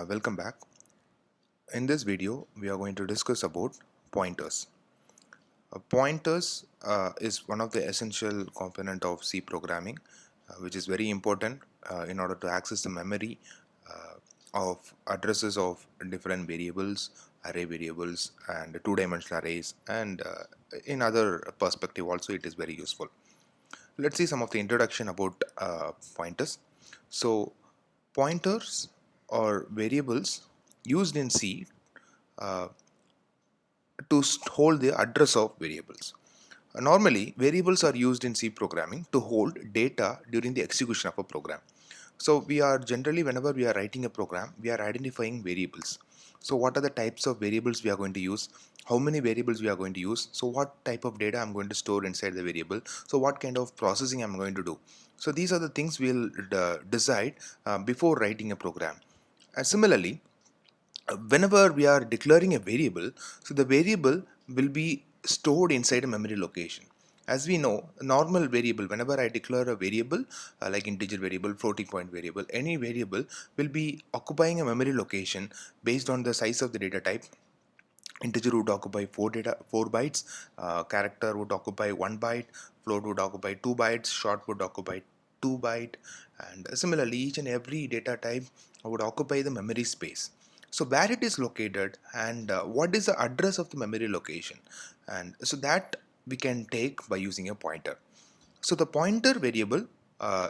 Welcome back. In this video, we are going to discuss about pointers. Pointers is one of the essential component of C programming, which is very important in order to access the memory of addresses of different variables, array variables, and two-dimensional arrays, and in other perspective also it is very useful. Let's see some of the introduction about pointers. So, pointers or variables used in C to hold the address of variables. Normally, variables are used in C programming to hold data during the execution of a program. So we are generally, whenever we are writing a program, we are identifying variables. So what are the types of variables we are going to use? How many variables we are going to use? So what type of data I'm going to store inside the variable? So what kind of processing I'm going to do? So these are the things we'll decide before writing a program. And similarly, whenever we are declaring a variable, so the variable will be stored inside a memory location. As we know, a normal variable, whenever I declare a variable like integer variable, floating point variable, any variable will be occupying a memory location based on the size of the data type. Integer would occupy 4 bytes, character would occupy 1 byte, float would occupy 2 bytes, short would occupy 2 byte, and similarly each and every data type would occupy the memory space. So where it is located and what is the address of the memory location, and so that we can take by using a pointer. So the pointer variable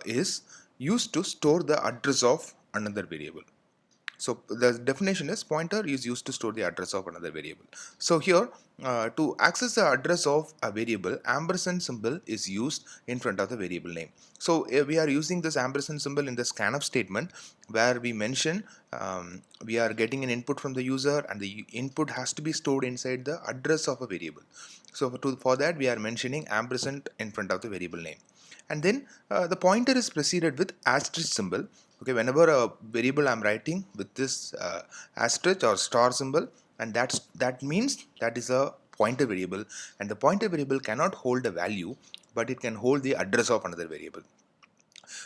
is used to store the address of another variable. So the definition is pointer is used to store the address of another variable. So here to access the address of a variable, ampersand symbol is used in front of the variable name. So we are using this ampersand symbol in the scanf statement where we mention we are getting an input from the user and the input has to be stored inside the address of a variable. So for that we are mentioning ampersand in front of the variable name. And then the pointer is preceded with asterisk symbol. Okay, whenever a variable I'm writing with this asterisk or star symbol, and that means that is a pointer variable, and the pointer variable cannot hold a value, but it can hold the address of another variable.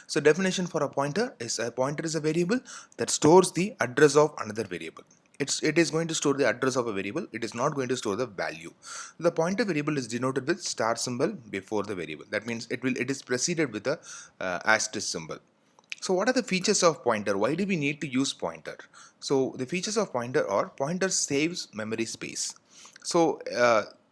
So definition for a pointer is a variable that stores the address of another variable. It is going to store the address of a variable. It is not going to store the value. The pointer variable is denoted with star symbol before the variable. That means it is preceded with a asterisk symbol. So what are the features of pointer? Why do we need to use pointer? So the features of pointer are pointer saves memory space. So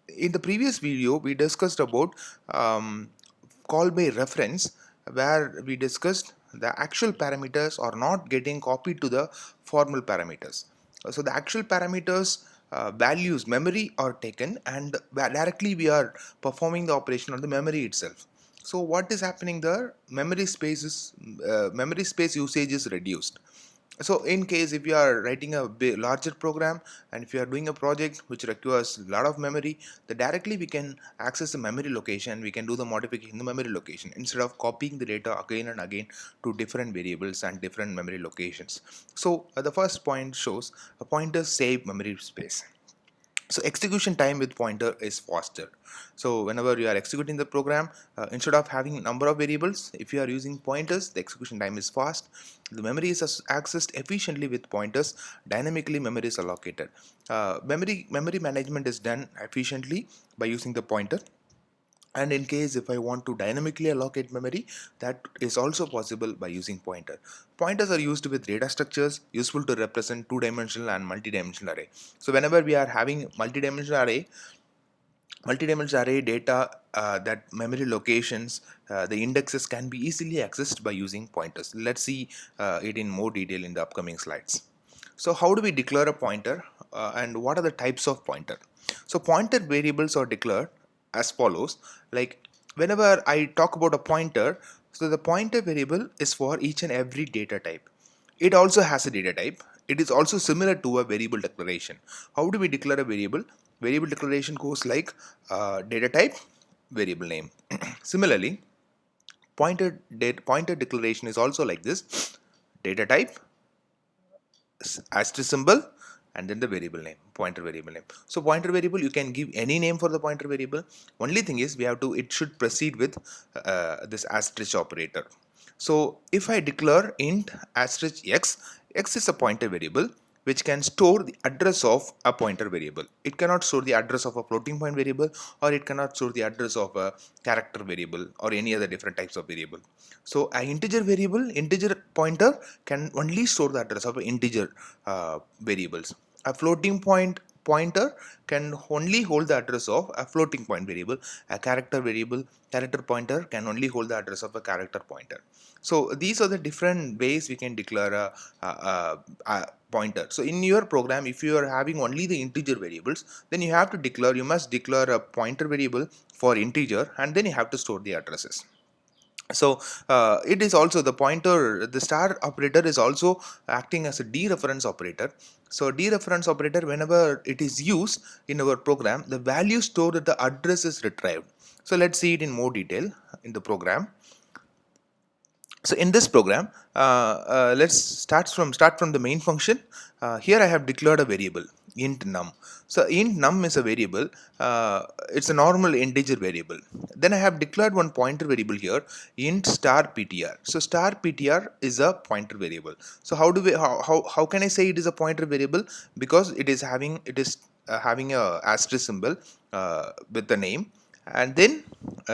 in the previous video we discussed about call by reference, where we discussed the actual parameters are not getting copied to the formal parameters. So the actual parameters values memory are taken and directly we are performing the operation on the memory itself. So what is happening there? Memory space usage is reduced. So in case if you are writing a larger program and if you are doing a project which requires a lot of memory, then directly we can access the memory location, we can do the modification in the memory location instead of copying the data again and again to different variables and different memory locations. So the first point shows a pointer save memory space. So execution time with pointer is faster. So whenever you are executing the program, instead of having number of variables, if you are using pointers, the execution time is fast. The memory is accessed efficiently with pointers. Dynamically memory is allocated. Memory management is done efficiently by using the pointer. And in case if I want to dynamically allocate memory, that is also possible by using pointer. Pointers are used with data structures useful to represent two-dimensional and multi-dimensional array. So whenever we are having multi-dimensional array data, that memory locations, the indexes can be easily accessed by using pointers. Let's see it in more detail in the upcoming slides. So how do we declare a pointer and what are the types of pointer? So pointer variables are declared as follows. Like whenever I talk about a pointer, so the pointer variable is for each and every data type. It also has a data type. It is also similar to a variable declaration. How do we declare a variable? Variable declaration goes like data type, variable name. Similarly, pointer declaration is also like this: data type, asterisk symbol, and then the variable name, pointer variable name. So pointer variable, you can give any name for the pointer variable. Only thing is it should proceed with this asterisk operator. So if I declare int asterisk x, x is a pointer variable which can store the address of a pointer variable. It cannot store the address of a floating point variable, or it cannot store the address of a character variable or any other different types of variable. So an integer variable, integer pointer can only store the address of integer variables. A floating point pointer can only hold the address of a floating point variable. A character variable, character pointer can only hold the address of a character pointer. So these are the different ways we can declare a pointer. So in your program, if you are having only the integer variables, then you have to declare, you must declare a pointer variable for integer, and then you have to store the addresses. So it is also the pointer, the star operator is also acting as a dereference operator. So dereference operator, whenever it is used in our program, the value stored at the address is retrieved. So let's see it in more detail in the program. So in this program, let's start from the main function. Here I have declared a variable int num. So int num is a variable. It's a normal integer variable. Then I have declared one pointer variable here, int star ptr. So star ptr is a pointer variable. So how can I say it is a pointer variable? Because it is having a asterisk symbol with the name, and then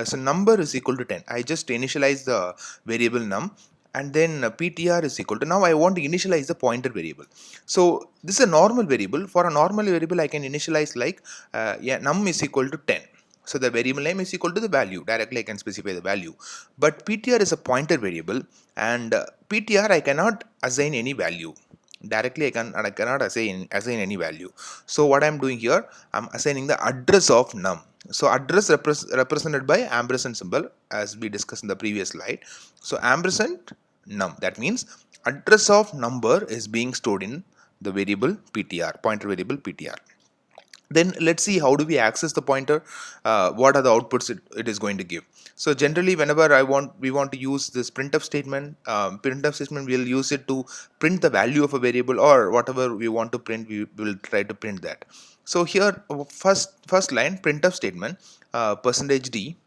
so number is equal to 10. I just initialize the variable num, and then ptr is equal to, now I want to initialize the pointer variable. So this is a normal variable. For a normal variable, I can initialize like num is equal to 10. So the variable name is equal to the value. Directly I can specify the value. But ptr is a pointer variable, and ptr I cannot assign any value. Directly I cannot assign any value. So what I'm doing here, I'm assigning the address of num. So address represented by ampersand symbol, as we discussed in the previous slide. So ampersand num, that means address of number is being stored in the variable ptr, pointer variable ptr. Then let's see how do we access the pointer, what are the outputs it is going to give. So generally, whenever we want to use this printf statement, we'll use it to print the value of a variable, or whatever we want to print, we will try to print that. So here, first line printf statement, percentage %d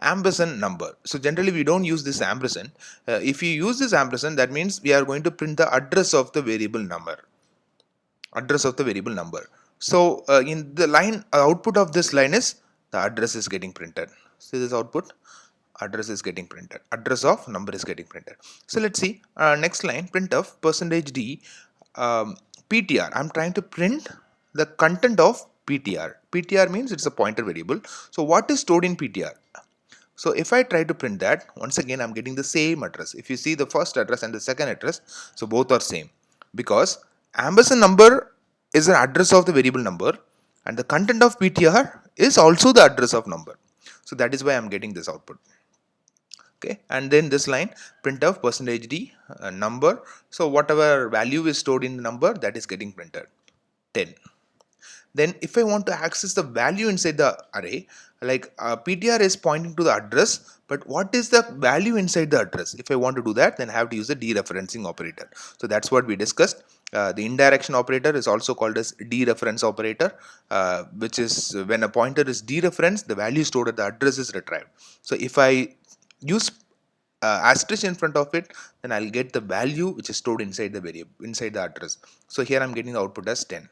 ampersand number. So generally we don't use this ampersand. If you use this ampersand, that means we are going to print the address of the variable number. So in the line, output of this line is the address is getting printed. See this output, address is getting printed, address of number is getting printed. So let's see, next line, printf %d ptr. I'm trying to print the content of ptr. Ptr means it's a pointer variable. So what is stored in ptr? So if I try to print that, once again I'm getting the same address. If you see the first address and the second address, so both are same, because ampersand number is an address of the variable number, and the content of ptr is also the address of number. So that is why I'm getting this output. Okay, and then this line, printf %d number. So whatever value is stored in the number, that is getting printed, 10. Then if I want to access the value inside the array, like ptr is pointing to the address, but what is the value inside the address? If I want to do that, then I have to use the dereferencing operator. So that's what we discussed. The indirection operator is also called as dereference operator, which is when a pointer is dereferenced, the value stored at the address is retrieved. So if I use asterisk in front of it, then I'll get the value which is stored inside the variable, inside the address. So here I'm getting the output as 10.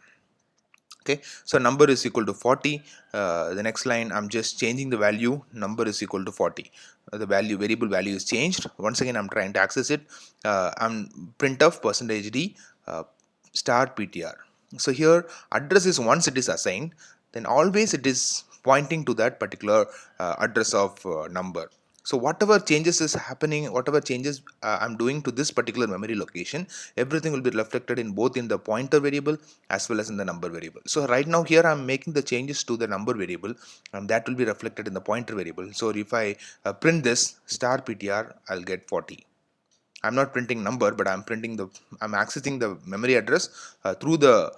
Okay, so number is equal to 40. The next line, I'm just changing the value, number is equal to 40. The variable value is changed. Once again, I'm trying to access it. I'm printf %d star ptr. So here address is, once it is assigned, then always it is pointing to that particular address of number. So whatever changes is happening, whatever changes I'm doing to this particular memory location, everything will be reflected in both in the pointer variable as well as in the number variable. So right now here I'm making the changes to the number variable, and that will be reflected in the pointer variable. So if I print this star ptr, I'll get 40. I'm not printing number, but I'm accessing the memory address through the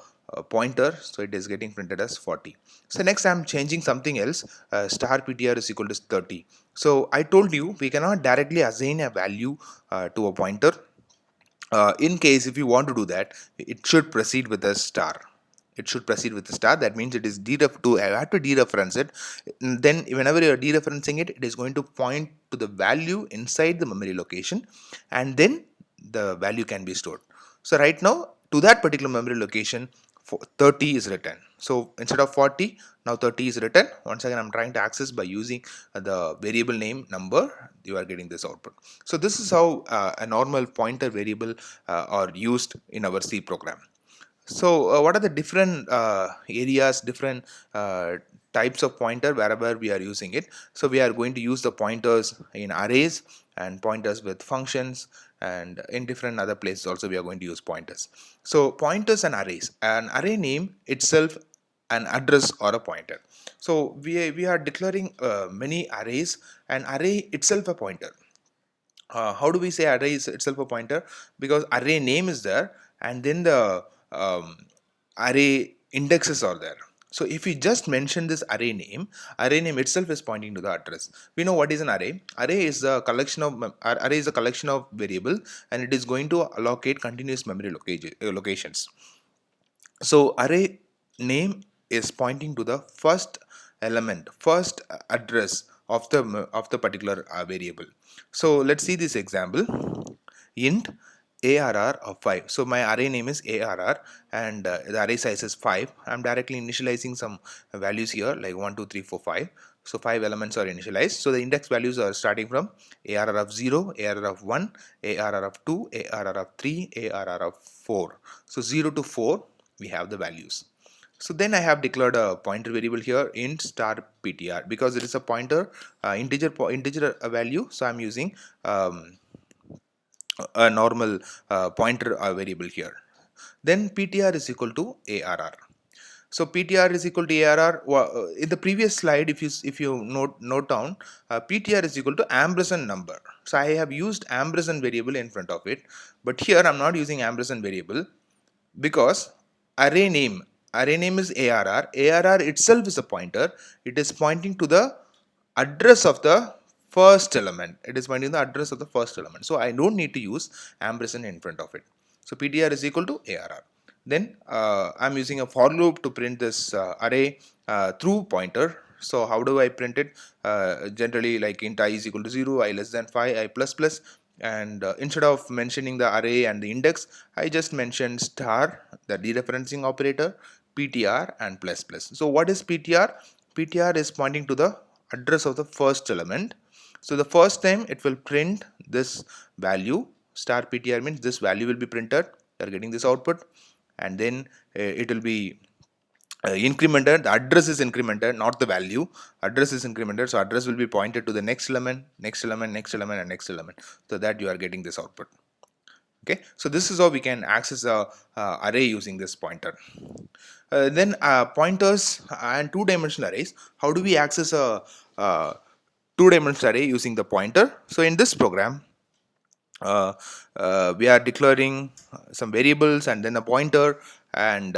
pointer, so it is getting printed as 40. So next I'm changing something else, star ptr is equal to 30. So I told you we cannot directly assign a value to a pointer. In case if you want to do that, it should proceed with a star. it should proceed with the star. That means it is I have to dereference it. Then whenever you are dereferencing it, it is going to point to the value inside the memory location, and then the value can be stored. So right now to that particular memory location, 30 is written. So instead of 40, now 30 is written. Once again, I'm trying to access by using the variable name number. You are getting this output. So this is how a normal pointer variable are used in our C program. So what are the different areas, different types of pointer wherever we are using it? So we are going to use the pointers in arrays and pointers with functions, and in different other places also we are going to use pointers. So pointers and arrays. An array name itself an address or a pointer. So we are declaring many arrays, and array itself a pointer. How do we say array is itself a pointer? Because array name is there, and then the array indexes are there. So if we just mention this array name itself is pointing to the address. We know what is an array. Array is a collection of variable, and it is going to allocate continuous memory locations. So array name is pointing to the first address of the particular variable. So let's see this example. Int ARR of 5. So my array name is ARR, and the array size is 5. I'm directly initializing some values here like 1, 2, 3, 4, 5. So 5 elements are initialized. So the index values are starting from ARR of 0, ARR of 1, ARR of 2, ARR of 3, ARR of 4. So 0 to 4 we have the values. So then I have declared a pointer variable here, int star ptr, because it is a pointer, integer value. So I'm using a normal pointer variable here. Then ptr is equal to arr. So ptr is equal to arr. In the previous slide, if you note down, ptr is equal to ampersand number. So I have used ampersand variable in front of it, but here I'm not using ampersand variable because array name is arr. Arr itself is a pointer. It is pointing to the address of the first element. It is pointing to the address of the first element. So I don't need to use ampersand in front of it. So ptr is equal to arr. Then I'm using a for loop to print this array through pointer. So how do I print it? Generally, like int I is equal to 0, I less than 5, I plus plus, and instead of mentioning the array and the index, I just mentioned star, the dereferencing operator, ptr, and plus plus. So what is ptr? Ptr is pointing to the address of the first element. So the first time it will print this value, star ptr means this value will be printed. You are getting this output, and then it will be incremented. The address is incremented, not the value. Address is incremented, so address will be pointed to the next element, next element, next element, and next element, so that you are getting this output. Okay, so this is how we can access a array using this pointer. Then pointers and two-dimensional arrays. How do we access a two-dimensional array using the pointer? So in this program, we are declaring some variables and then a pointer, and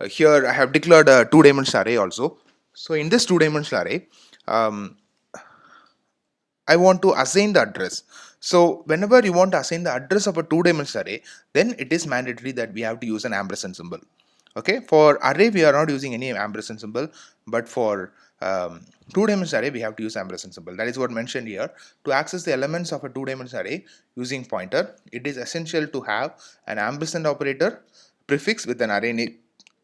here I have declared a two-dimensional array also. So in this two-dimensional array, I want to assign the address. So whenever you want to assign the address of a two-dimensional array, then it is mandatory that we have to use an ampersand symbol. Okay, for array we are not using any ampersand symbol, but for two-dimensional array we have to use ampersand symbol. That is what mentioned here. To access the elements of a two-dimensional array using pointer, it is essential to have an ampersand operator prefix with an array name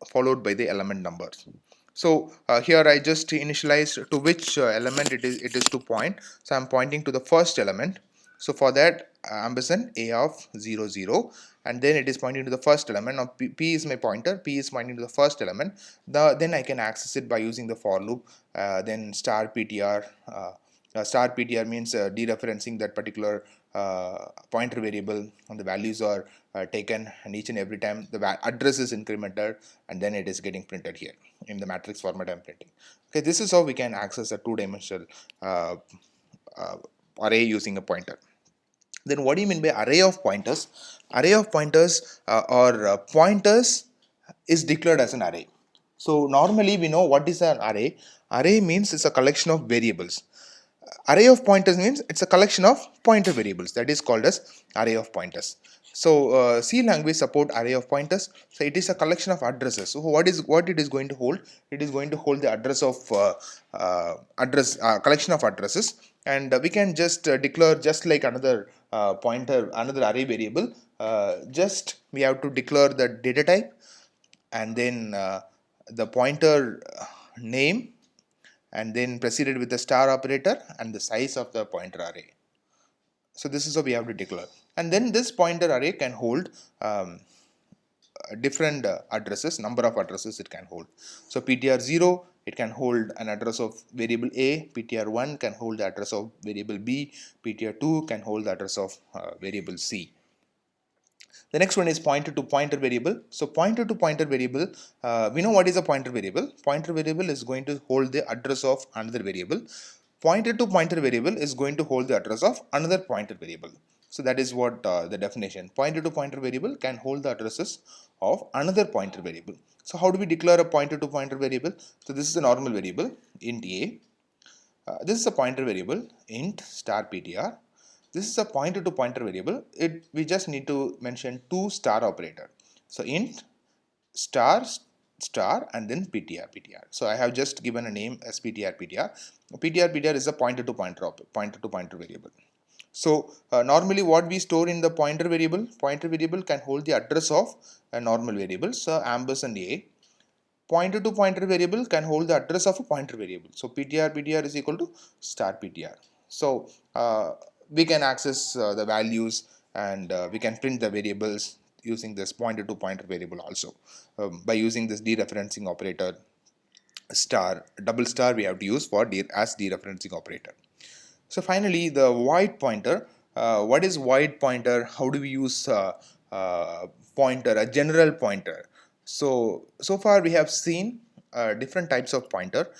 followed by the element numbers. So here I just initialized to which element it is to point. So I'm pointing to the first element. So for that, ampersand a of 0 0, and then it is pointing to the first element. Now p is my pointer, p is pointing to the first element. Then I can access it by using the for loop. Then star ptr. Star ptr means dereferencing that particular pointer variable, and the values are taken, and each and every time the address is incremented, and then it is getting printed here in the matrix format I'm printing. Okay, this is how we can access a two-dimensional array using a pointer. Then what do you mean by array of pointers? Array of pointers or pointers is declared as an array. So normally we know what is an array. Array means it's a collection of variables. Array of pointers means it's a collection of pointer variables. That is called as array of pointers. So C language support array of pointers. So it is a collection of addresses. So what it is going to hold? It is going to hold the address of collection of addresses, and we can just declare just like another pointer, another array variable. Just we have to declare the data type, and then the pointer name, and then proceeded with the star operator and the size of the pointer array. So this is how we have to declare, and then this pointer array can hold different addresses, number of addresses it can hold. So ptr0, it can hold an address of variable A, ptr1 can hold the address of variable B, ptr2 can hold the address of variable C. The next one is pointer to pointer variable. So pointer to pointer variable, we know what is a pointer variable. Pointer variable is going to hold the address of another variable. Pointer to pointer variable is going to hold the address of another pointer variable. So that is what the definition. Pointer to pointer variable can hold the addresses of another pointer variable. So how do we declare a pointer to pointer variable? So this is a normal variable, int a. This is a pointer variable, int star ptr. This is a pointer to pointer variable. We just need to mention two star operator. So int star and then ptr. So I have just given a name as ptr. Ptr is a pointer to pointer variable. So normally what we store in the pointer variable can hold the address of a normal variable. So ampersand a. Pointer to pointer variable can hold the address of a pointer variable. So ptr is equal to star ptr. So we can access the values, and we can print the variables using this pointer to pointer variable also by using this dereferencing operator double star we have to use for as dereferencing operator. So finally, the void pointer. What is void pointer? How do we use pointer, a general pointer? So far we have seen different types of pointer: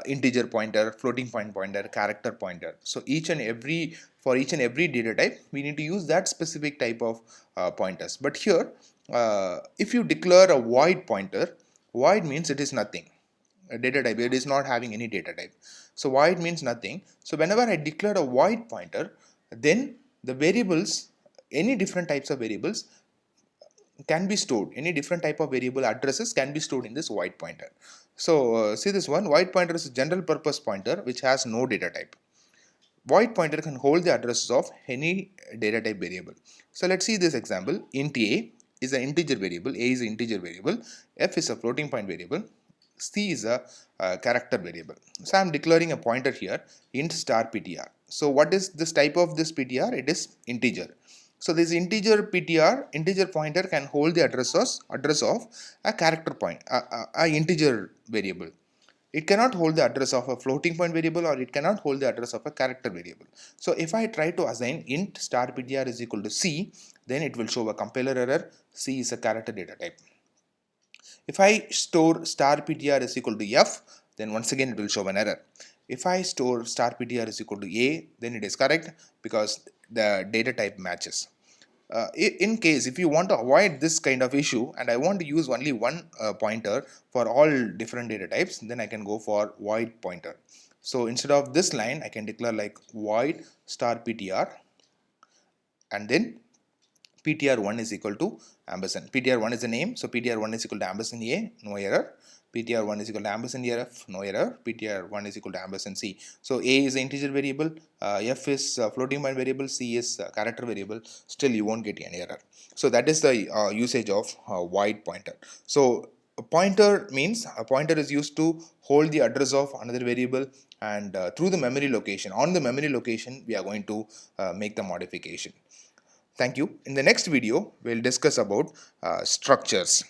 integer pointer, floating point pointer, character pointer. So for each and every data type, we need to use that specific type of pointers. But here, if you declare a void pointer, void means it is nothing. A data type, it is not having any data type. So void means nothing. So whenever I declare a void pointer, then the variables, any different types of variables can be stored. Any different type of variable addresses can be stored in this void pointer. So see this one, void pointer is a general purpose pointer which has no data type. Void pointer can hold the addresses of any data type variable. So let's see this example. Int a is an integer variable, a is an integer variable, f is a floating point variable, C is a character variable. So I am declaring a pointer here, int star ptr. So what is this type of this ptr? It is integer. So this integer pointer can hold the address of a character point, a integer variable. It cannot hold the address of a floating point variable, or it cannot hold the address of a character variable. So if I try to assign int star ptr is equal to C, then it will show a compiler error. C is a character data type. If I store star ptr is equal to f, then once again it will show an error. If I store star ptr is equal to a, then it is correct because the data type matches. In case if you want to avoid this kind of issue and I want to use only one pointer for all different data types, then I can go for void pointer. So instead of this line, I can declare like void star ptr, and then ptr1 is equal to ampersand. Ptr1 is the name, so ptr1 is equal to ampersand a, no error. Ptr1 is equal to ampersand f, no error. Ptr1 is equal to ampersand c. So a is an integer variable, f is a floating point variable, c is a character variable. Still you won't get any error. So that is the usage of void pointer. So a pointer means a pointer is used to hold the address of another variable, and through the memory location, on the memory location we are going to make the modification. Thank you. In the next video, we'll discuss about structures.